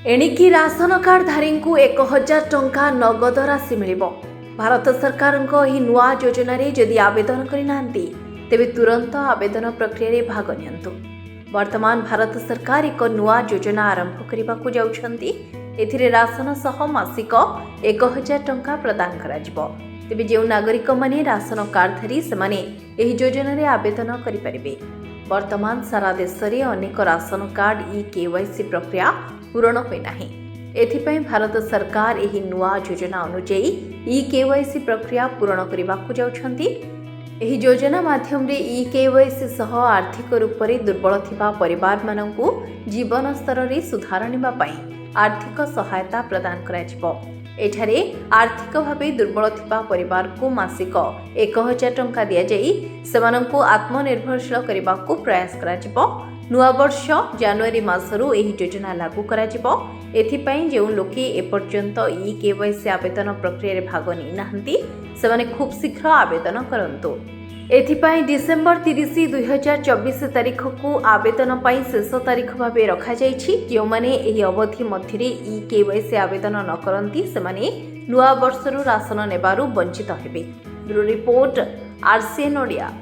एणिकी ration card धारी को 1000 टंका नगद राशि मिल। भारत सरकार नुआ योजन जदि आवेदन करना तेबे तुरंत आवेदन प्रक्रिया भाग नियंतु। वर्तमान भारत सरकार एक नुआ योजना आरंभ करने को जाउछंती। एथिरे राशन सह मासिक 1000 टंका प्रदान करा जिवो। तेबे जो नागरिक माने राशन कार्ड धारी सेमाने एही योजना रे आवेदन करि परिबे। वर्तमान सारा देश में अनेक राशन कार्ड ई-केवाईसी प्रक्रिया पूरण होई नाही। एथिपई भारत सरकार एही नुआ योजना अनुଯାयी ई-केवाईसी प्रक्रिया पूरण करने को जाउछंती। एही योजना माध्यम रे ई-केवाईसी सह आर्थिक रूप से दुर्बल थिबा परिवार माननकु जीवन स्तर रे सुधार निबा पई आर्थिक सहायता प्रदान करा जिवो। एठारे आर्थिक भावे दुर्बल थिबा परिवार को मासिक 1000 टंका दिया जाई सेमानंकु आत्मनिर्भरशील करने को प्रयास करा जिवो। नुआ वर्ष जनवरी मासरू एही योजना लागू करा जिवो। एथिपई जो लोके एपर्यंत ई-केवाईसी आवेदन प्रक्रिया रे भाग नै नाहंती सेमाने खूब शीघ्र आवेदन करंतु। एथिपई डिसेंबर 30 2024 तारीख को आवेदन पाई शेष तारीख भाव रखा जाइछि। जो माने एही अवधि मध्य ई-केवाईसी आवेदन न करंती सेमाने नुआ वर्षरू राशन नेबारू वंचित हेबे। Bureau report RCN Odia.